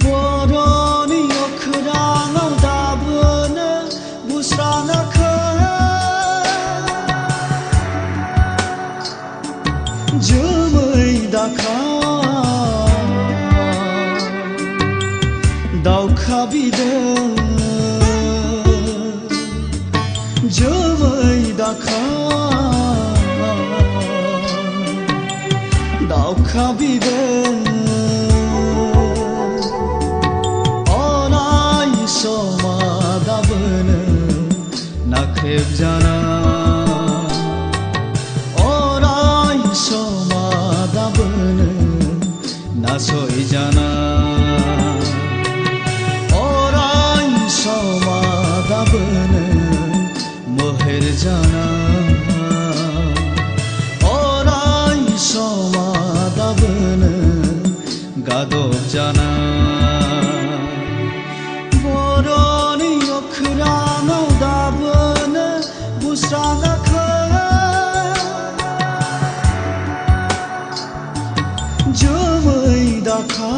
Boroni okrana dabını busrana Jumai daka Dauka bide Jumai daka Dauka bide Nakheb jana orai somadabun nasoi jana orai somadabun moher jana orai somadabun gadob jana boroni okhrana busrana Jumai daka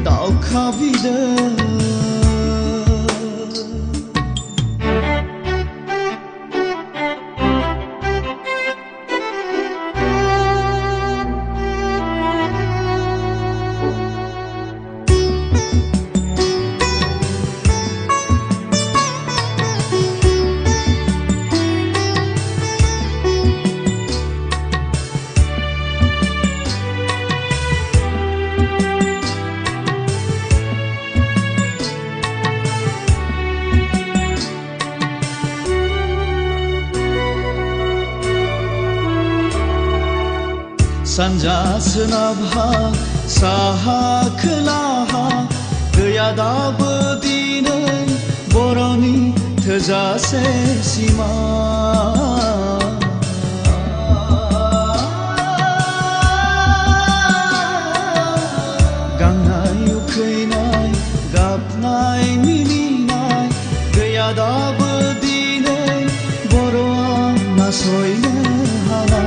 Dauka bide Sanja sonaबहा साहा खोलाहा गैया दाबो दिनै बर'नि थोजासे सिमा गांनाय उखैनाय गाबनाय मिनिनाय गैया दाबो दिनै बर'आ नासयनो हाला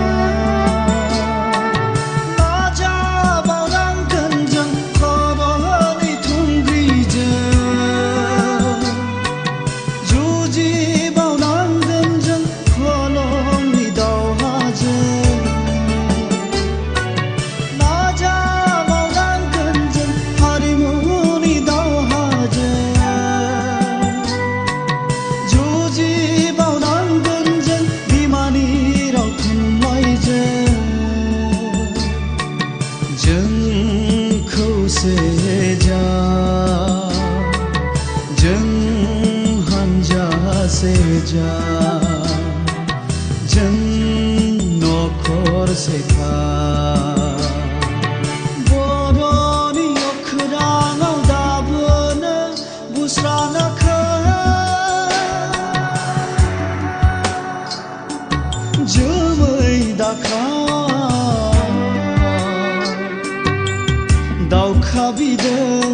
seja जों नखरसे था बर'नि अख्राङाव दाबोनो बुस्रानाखै जोमै दाखा दावखा बिदै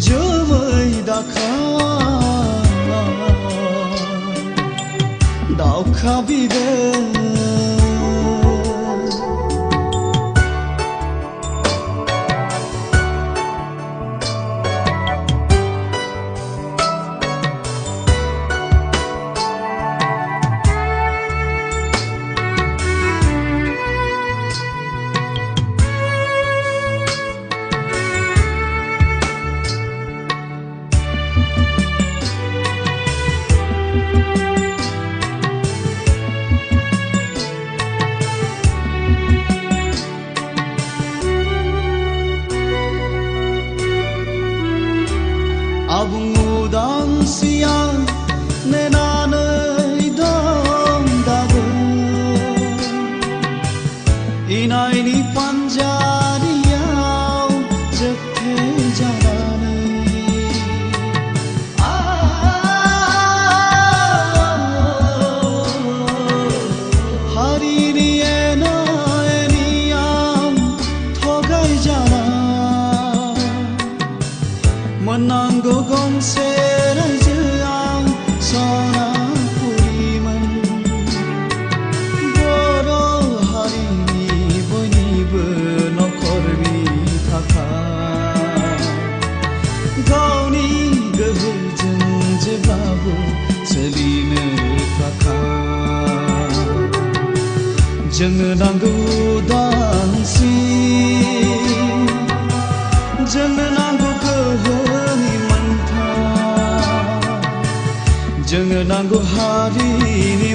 जोमै दाखा दावखा बिदै जोंनो नांगौ उदांस्रि जोंनो नांगौ गोहोनि मोनथाय जोंनो नांगौ हारिनि